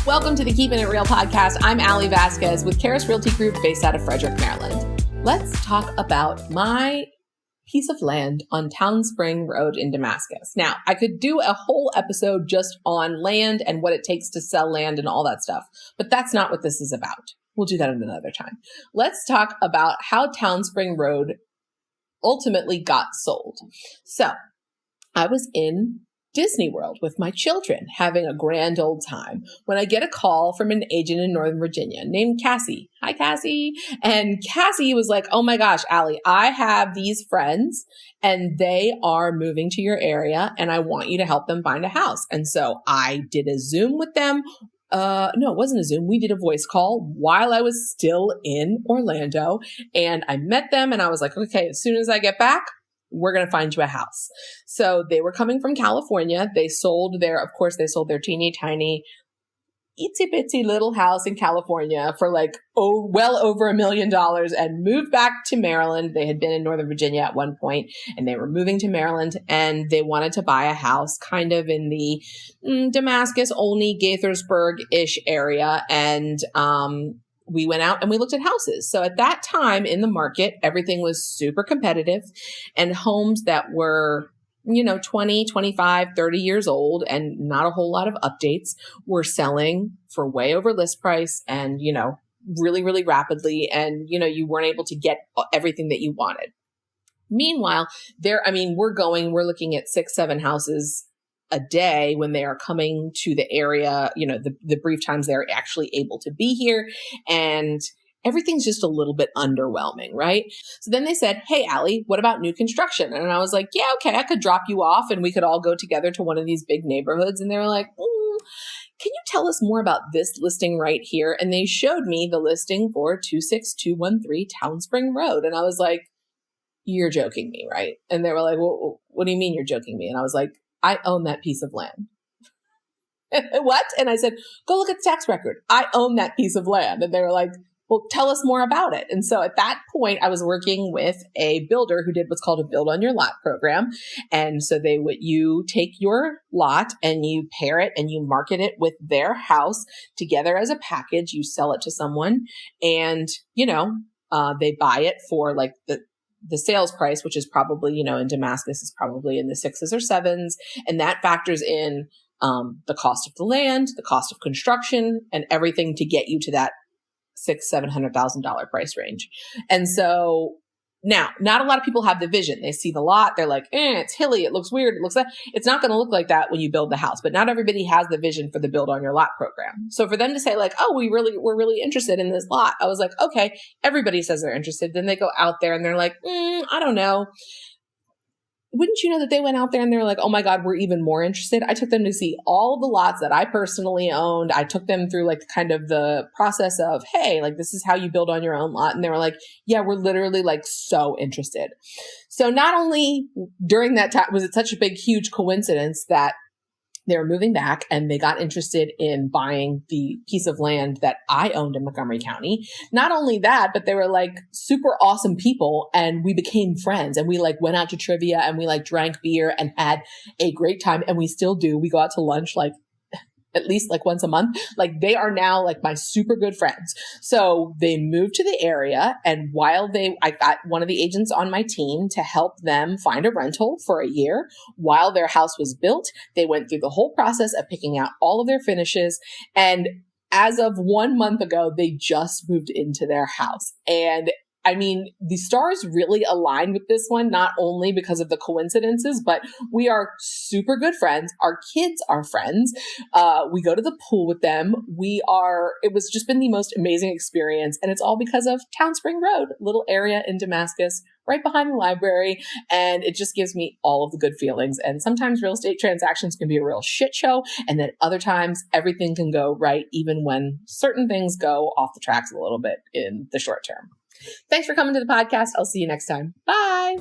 Welcome to the Keeping It Real podcast. I'm Allie Vasquez with Charis Realty Group based out of Frederick, Maryland. Let's talk about my piece of land on Town Spring Road in Damascus. Now, I could do a whole episode just on land and what it takes to sell land and all that stuff, but that's not what this is about. We'll do that at another time. Let's talk about how Town Spring Road ultimately got sold. So, I was in Disney World with my children, having a grand old time, when I get a call from an agent in Northern Virginia named Cassie. Hi, Cassie. And Cassie was like, oh my gosh, Allie, I have these friends and they are moving to your area and I want you to help them find a house. And so I did a Zoom with them. No, it wasn't a Zoom. We did a voice call while I was still in Orlando, and I met them and I was like, okay, as soon as I get back, we're going to find you a house. So they were coming from California. They sold their teeny tiny itsy bitsy little house in California for well over $1 million and moved back to Maryland. They had been in Northern Virginia at one point and they were moving to Maryland, and they wanted to buy a house kind of in the Damascus, Olney, Gaithersburg-ish area. And, we went out and we looked at houses. So at that time in the market, everything was super competitive, and homes that were, 20, 25, 30 years old and not a whole lot of updates were selling for way over list price and, really, really rapidly. And, you weren't able to get everything that you wanted. Meanwhile, we're looking at 6-7 houses a day when they are coming to the area, the brief times they're actually able to be here, and everything's just a little bit underwhelming, right? So then they said, hey, Allie, what about new construction? And I was like, yeah, okay, I could drop you off and we could all go together to one of these big neighborhoods. And they were like, can you tell us more about this listing right here? And they showed me the listing for 26213 Town Spring Road. And I was like, you're joking me, right? And they were like, well, what do you mean you're joking me? And I was like, I own that piece of land. What? And I said, go look at the tax record. I own that piece of land. And they were like, well, tell us more about it. And so at that point, I was working with a builder who did what's called a build on your lot program. And so you take your lot and you pair it and you market it with their house together as a package. You sell it to someone and, they buy it for the sales price, which is probably, in Damascus is probably in the 6s or 7s. And that factors in the cost of the land, the cost of construction, and everything to get you to that $600,000-$700,000 price range. And so now, not a lot of people have the vision. They see the lot. They're like, it's hilly. It looks weird. It's not going to look like that when you build the house, but not everybody has the vision for the build on your lot program. So for them to say we're really interested in this lot. I was like, okay, everybody says they're interested. Then they go out there and they're like, I don't know. Wouldn't you know that they went out there and they're like, oh my God, we're even more interested. I took them to see all of the lots that I personally owned. I took them through kind of the process of, hey, this is how you build on your own lot. And they were like, yeah, we're literally so interested. So not only during that time was it such a big, huge coincidence that they were moving back and they got interested in buying the piece of land that I owned in Montgomery County. Not only that, but they were super awesome people and we became friends and we went out to trivia and we drank beer and had a great time, and we still do. We go out to lunch at least once a month. They are now my super good friends. So they moved to the area, and I got one of the agents on my team to help them find a rental for a year while their house was built. They went through the whole process of picking out all of their finishes. And as of 1 month ago, they just moved into their house. And the stars really align with this one, not only because of the coincidences, but we are super good friends. Our kids are friends. We go to the pool with them. It was just been the most amazing experience. And it's all because of Town Spring Road, little area in Damascus, right behind the library. And it just gives me all of the good feelings. And sometimes real estate transactions can be a real shit show. And then other times everything can go right, even when certain things go off the tracks a little bit in the short term. Thanks for coming to the podcast. I'll see you next time. Bye.